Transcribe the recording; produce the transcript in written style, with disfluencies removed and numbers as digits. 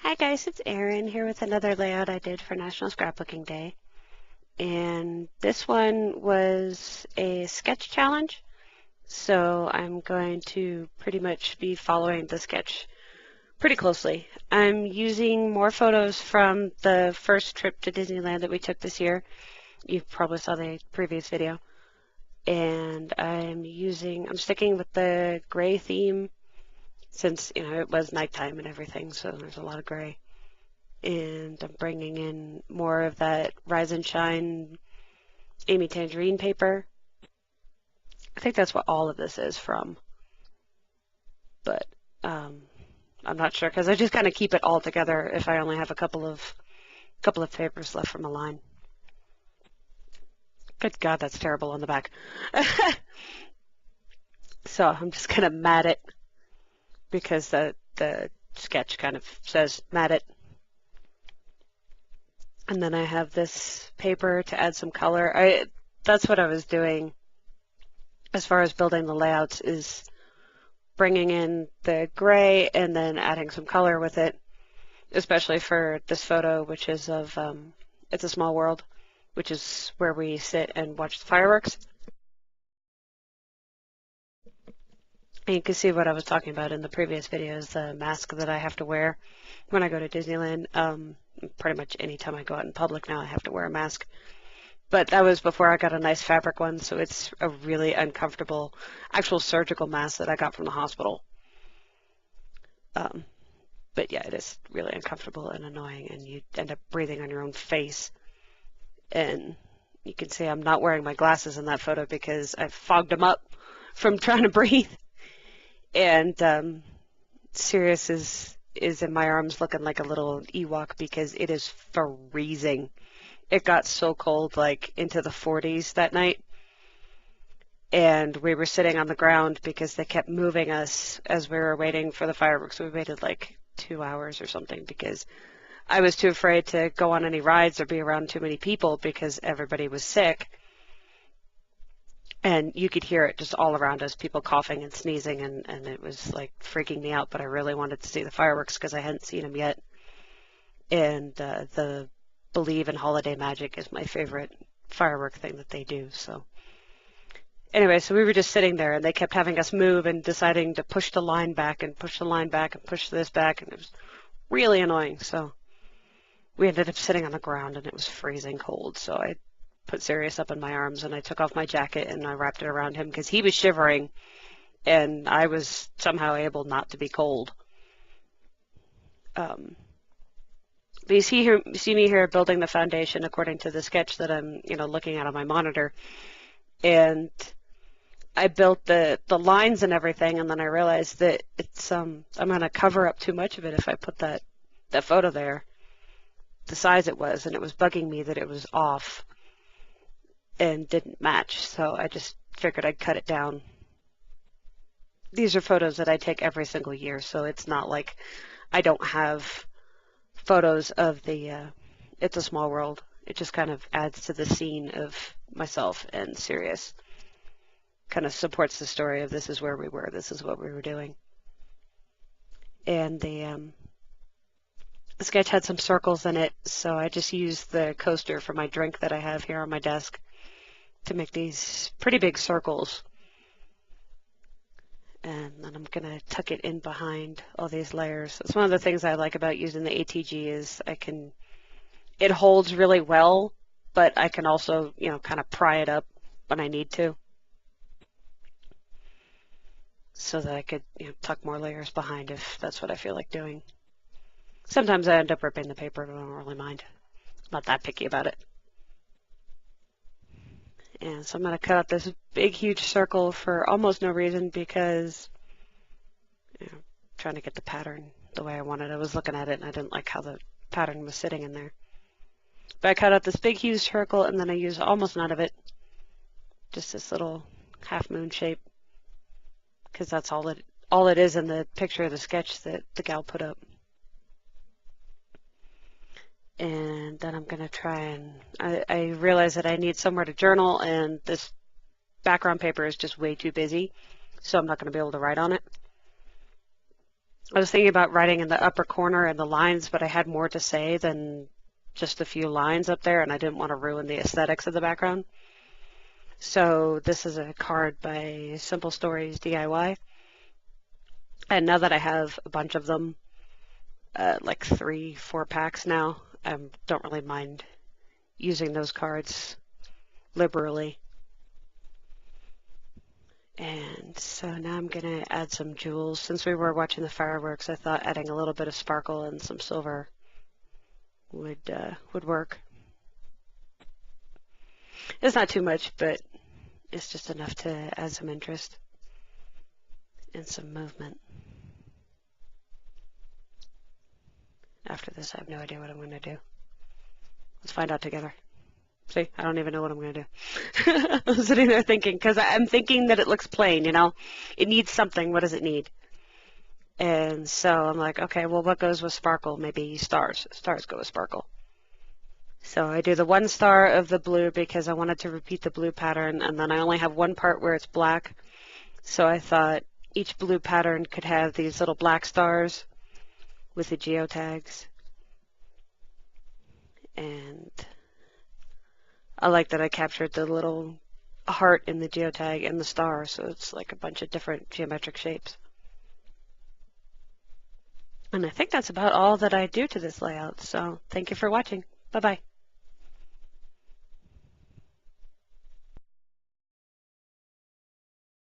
Hi guys, it's Erin here with another layout I did for National Scrapbooking Day. And this one was a sketch challenge. So I'm going to pretty much be following the sketch pretty closely. I'm using more photos from the first trip to Disneyland that we took this year. You probably saw the previous video. And I'm sticking with the gray theme since, it was nighttime and everything, so there's a lot of gray. And I'm bringing in more of that Rise and Shine Amy Tangerine paper. I think that's what all of this is from. But I'm not sure because I just kind of keep it all together if I only have a couple of papers left from a line. Good God, that's terrible on the back. So I'm just going to mat it because the sketch kind of says mat it. And then I have this paper to add some color. That's what I was doing as far as building the layouts, is bringing in the gray and then adding some color with it, especially for this photo, which is of It's a Small World, which is where we sit and watch the fireworks. And you can see what I was talking about in the previous videos, the mask that I have to wear when I go to Disneyland. Pretty much any time I go out in public now I have to wear a mask. But that was before I got a nice fabric one, so it's a really uncomfortable actual surgical mask that I got from the hospital. But yeah, it is really uncomfortable and annoying, and you end up breathing on your own face. And you can see I'm not wearing my glasses in that photo because I fogged them up from trying to breathe. And Sirius is in my arms looking like a little Ewok because it is freezing. It got so cold, like into the 40s that night. And we were sitting on the ground because they kept moving us as we were waiting for the fireworks. We waited like 2 hours or something because I was too afraid to go on any rides or be around too many people because everybody was sick. And you could hear it just all around us, people coughing and sneezing, and it was like freaking me out. But I really wanted to see the fireworks because I hadn't seen them yet. And the Believe in Holiday Magic is my favorite firework thing that they do. So anyway, so we were just sitting there, and they kept having us move and deciding to push the line back and push the line back and push this back, and it was really annoying. So we ended up sitting on the ground, and it was freezing cold. So I put Sirius up in my arms, and I took off my jacket and I wrapped it around him because he was shivering, and I was somehow able not to be cold. But you see me here building the foundation according to the sketch that I'm, looking at on my monitor, and I built the lines and everything, and then I realized that it's I'm going to cover up too much of it if I put that photo there, the size it was, and it was bugging me that it was off and didn't match, so I just figured I'd cut it down. These are photos that I take every single year, so it's not like I don't have photos of the It's a Small World. It just kind of adds to the scene of myself and Sirius. Kind of supports the story of this is where we were, this is what we were doing. And the sketch had some circles in it, so I just used the coaster for my drink that I have here on my desk to make these pretty big circles. And then I'm going to tuck it in behind all these layers. That's one of the things I like about using the ATG is it holds really well, but I can also, kind of pry it up when I need to, so that I could, tuck more layers behind if that's what I feel like doing. Sometimes I end up ripping the paper, but I don't really mind. I'm not that picky about it. And so I'm going to cut out this big, huge circle for almost no reason because I'm trying to get the pattern the way I wanted. I was looking at it and I didn't like how the pattern was sitting in there. But I cut out this big, huge circle, and then I used almost none of it. Just this little half moon shape, because that's all it is in the picture of the sketch that the gal put up. And then I'm going to try and, I realize that I need somewhere to journal, and this background paper is just way too busy, so I'm not going to be able to write on it. I was thinking about writing in the upper corner and the lines, but I had more to say than just a few lines up there, and I didn't want to ruin the aesthetics of the background. So this is a card by Simple Stories DIY. And now that I have a bunch of them, like 3-4 packs now, I don't really mind using those cards liberally. And so now I'm going to add some jewels. Since we were watching the fireworks, I thought adding a little bit of sparkle and some silver would work. It's not too much, but it's just enough to add some interest and some movement. After this, I have no idea what I'm going to do. Let's find out together. See, I don't even know what I'm going to do. I'm sitting there thinking, because I'm thinking that it looks plain, you know. It needs something. What does it need? And so I'm like, okay, well, what goes with sparkle? Maybe stars. Stars go with sparkle. So I do the 1 star of the blue because I wanted to repeat the blue pattern, and then I only have one part where it's black. So I thought each blue pattern could have these little black stars with the geotags. And I like that I captured the little heart in the geotag and the star, so it's like a bunch of different geometric shapes. And I think that's about all that I do to this layout, so thank you for watching. Bye-bye.